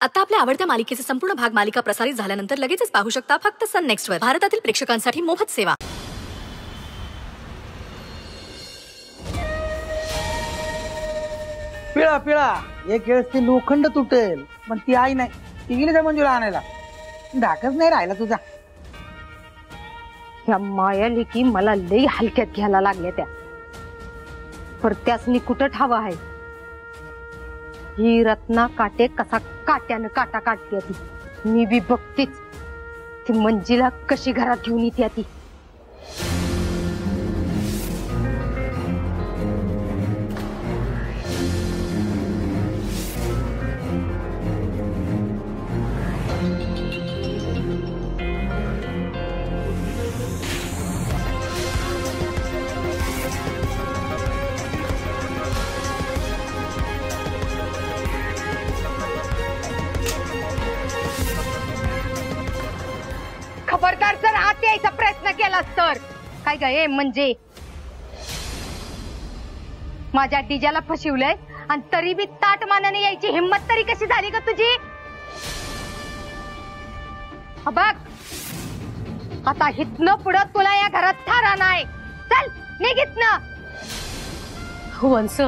आता आपल्या आवडत्या मालिकेचे संपूर्ण भाग मालिका प्रसारित झाल्यानंतर लगेचच पाहू शकता फक्त सन नेक्स्ट वर. भारतातील प्रेक्षकांसाठी मोफत सेवा. पिळा पिळा एक वेळेस ती लोखंड तुटेल पण ती आई नाही. ती गेली त्या मंजूला आणायला. धाकच नाही राहिला तुझा. ह्या माया लेकी मला लई हलक्यात घ्यायला लागल्या त्या. पर त्यासनी कुठं ठाव आहे. ही रत्ना काटे कसा काट्यानं काटा काटते ती. मी बी बघतेच ती मंजीला कशी घरात घेऊन येते ती. खबरदार जर आत यायचा प्रयत्न केलास तर काय गे म्हणजे माझ्या डिजाला फसवलंय आणि तरी बी ताट मानाने यायची हिम्मत तरी कशी झाली का तुझी. बघ आता हितनं पुढं तुला या घरात थारा नाही. चल निघित ना. वंस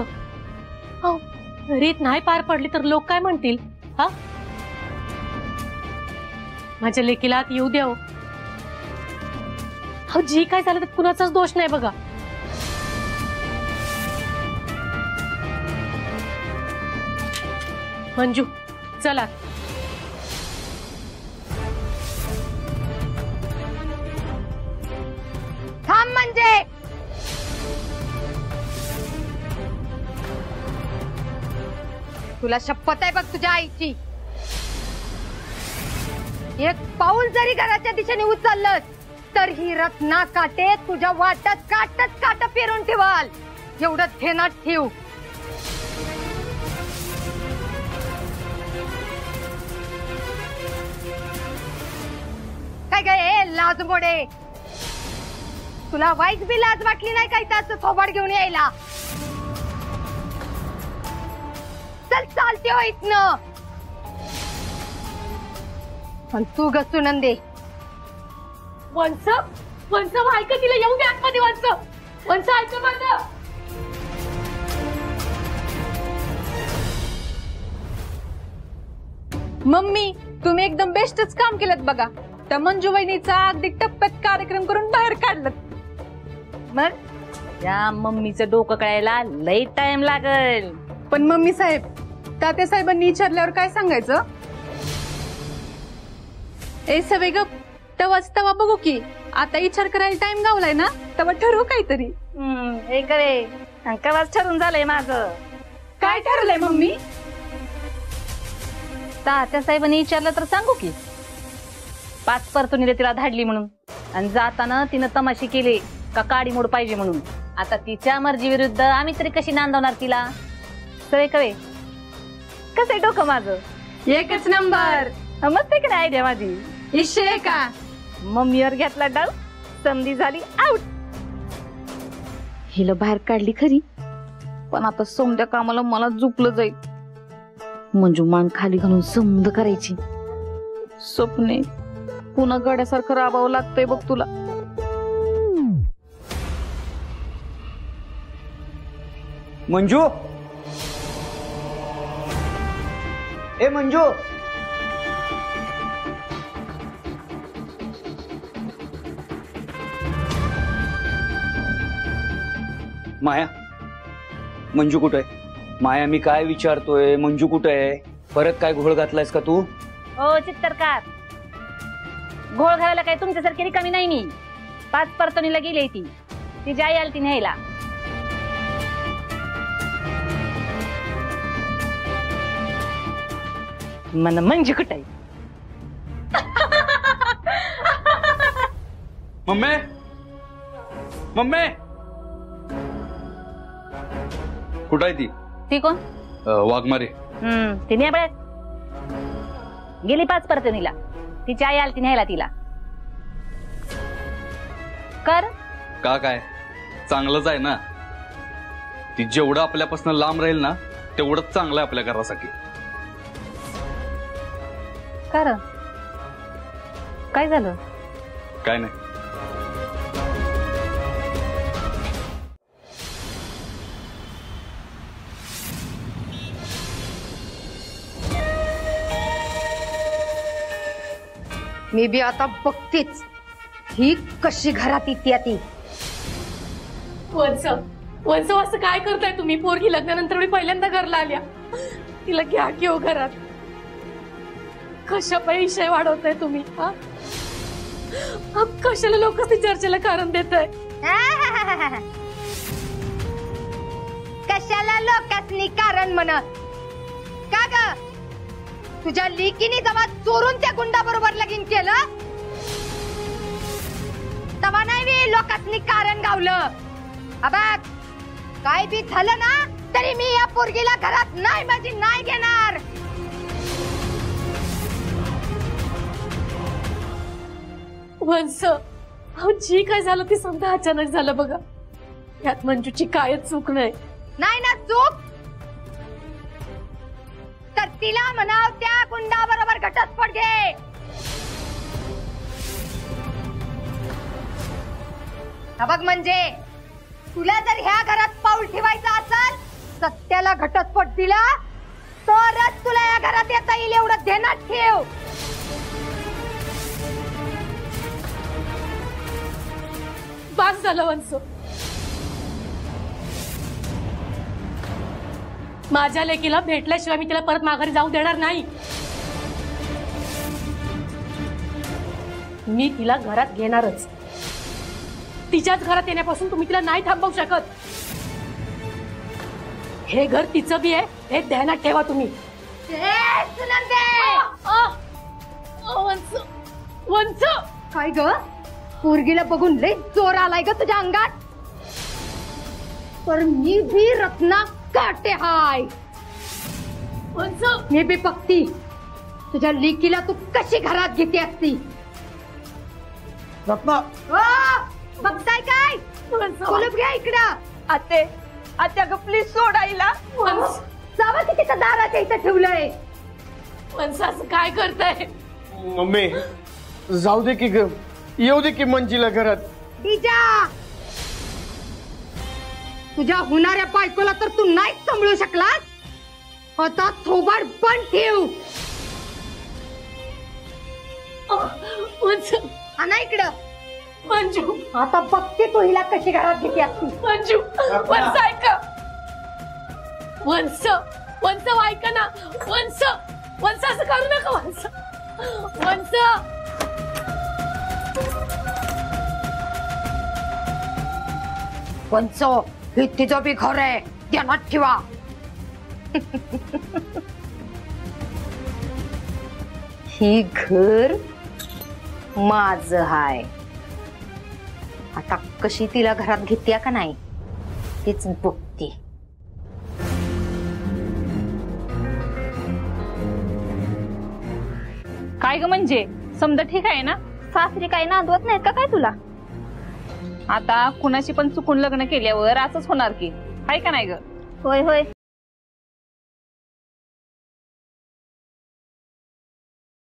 रीत नाही पार पडली तर लोक काय म्हणतील. हा माझ्या लेकीला आत येऊ द्या. हो जी काय झालं तर कुणाचाच दोष नाही बघा. मंजू चला. थांब म्हणजे तुला शपथ आहे बघ तुझ्या आईची. एक पाऊल जरी घराच्या दिशेने उचललंस तर ही रत्ना काटे तुझ्या वाटत काटच काट फिरून ठेवाल. एवढं ध्यानात ठेव. काय काय लाज मोडे. तुला वाईट बी लाज वाटली नाही काय त्याचं थोबाड घेऊन यायला. चल चालते हो इथनं. पण तू गसू नंदे. वंस वंस ऐक तिला येऊ दे आतमध्ये. वंस वंस ऐक माझं. मम्मी तुम्ही एकदम बेस्टच काम केलं बघा. त्या मंजू वहिनीचा अगदी टप्प्यात कार्यक्रम करून बाहेर काढलं. मग या मम्मीचं डोकं कळायला लई टाइम लागल. पण मम्मी साहेब तात्या साहेबांनी विचारल्यावर काय सांगायचं. ए सवे ग तवाच तवा बघू की. आता विचार करायला टाइम गावलाय ना तेव्हा ठरवू काहीतरी. हे करे केव्हाच ठरून झालंय माझं. काय ठरलंय मम्मी. तात्या साहेबांनी विचारलं तर सांगू की. 5 परतुनीला तिला धाडली म्हणून आणि जाताना तिनं तमाशी केली का काडी मोड पाहिजे म्हणून. आता तिच्या मर्जी विरुद्ध आम्ही तरी कशी नांदवणार तिला. सगळे कवे कसं आहे डोकं माझं. एकच नंबर. मस्त आहे का नाही आयडिया माझी. इशे का मम्मीवर घेतला डाव संधी झाली आउट. हिला बाहेर काढली खरी पण आता सोमच्या कामाला मला झुकलं जाईल. मंजू मान खाली घालून समद करायची. स्वप्ने पुन्हा गड्यासारखं राबावं लागतंय बघ तुला. मंजू ए मंजू. माया मंजू कुठे आहे. माया मी काय विचारतोय मंजू कुठे आहे. परत काय घोळ घातलायस का तू. हो चित्तरकार घोळ घालायला काय तुमच्यासारखी रिकामी नाही मी. 5 परतणीला गेली ती. तिची आई आली ती न्यायला. मन मंजू कुठे आहे. मम्मी मम्मी कुठं आहे ती. ती कोण. वाघमारे. ती नेबळ्यात गेली 5 परतणीला. तिची आई आली ती न्यायला तिला. कर का काय चांगलंच आहे ना. ती जेवढं आपल्यापासून लांब राहील ना तेवढंच चांगलं आहे आपल्या घरासाठी. का र? काय झालं? काय नाही. मी बी आता बघतीच ही कशी घरात येते ती. वंस असं काय करताय तुम्ही? पोरगी लग्नानंतर मी पहिल्यांदा घरला आल्या, तिला घ्या घेऊ घरात. कशा पैसे वाढवताय तुम्ही? कशाला लोक ती चर्चेला कारण देत आहे? कशाला लोकांनी कारण म्हणत? का ग तुझ्या लेकीने जेव्हा चोरून त्या गुंडा बरोबर लगीन केलं तेव्हा नाही लोकांनी कारण गावलं. अबक काय बी झालं ना तरी मी या पोरगीला घरात नाही म्हणजे नाही घेणार. वंस जी काय झालं ते समजा अचानक झालं बघा. यात मंजूची कायच चूक नाही. नाही ना चूक तर तिला म्हणाव त्या गुंडा बरोबर घटस्फोट घे. बघ म्हणजे तुला जर ह्या घरात पाऊल ठेवायचं असेल सत्याला घटस्फोट दिला तरच तुला या घरात येता येईल एवढं ध्यानात ठेव. बास झालं वंस. माझ्या लेकीला भेटल्याशिवाय मी तिला परत माघारी जाऊ देणार नाही. मी तिला घरात घेणारच. तिच्याच घरात येण्यापासून तुम्ही तिला नाही थांबवू शकत. हे घर तिचं बी आहे हे ध्यानात ठेवा तुम्ही. वंस वंस काय ग पोरगीला बघून लई जोर आलाय ग तुझ्या अंगात. तर मी बी रत्ना काटे हाय. वंस मी बी बघती तुझ्या लेकीला तू कशी घरात घेते असती. रत्ना बघताय काय? कुलूप घ्या इकडं. आते आत्या ग प्लीज सोडायला. वंस जावा की तिथं दाराच्या इथं ठेवलंय. वंस असं काय करताय? मम्मी जाऊ दे की ग, येऊ दे की मंजीला घरात. तिच्या तुझ्या होणाऱ्या बायकोला तर तू नाहीच सांभाळू शकलास. आता थोबाड बंद ठेव. वंस आणा इकडं. मंजू आता बघते तू हिला कशी घरात घेते असती. मंजू वंस ऐका. वंस वंस ऐका ना. वंस वंस असं करू नका. वंस वंस वंच हे तिचं बी घर आहे ध्यानात ठेवा. ही घर माझं हाय. आता कशी तिला घरात घेते का नाही तेच बघते. काय ग म्हणजे समजा ठीक आहे ना? सासरी काही नांदवत नाहीत का काय तुला? आता कुणाशी पण चुकून लग्न केल्यावर असंच होणार की, आहे का नाही ग? होय होय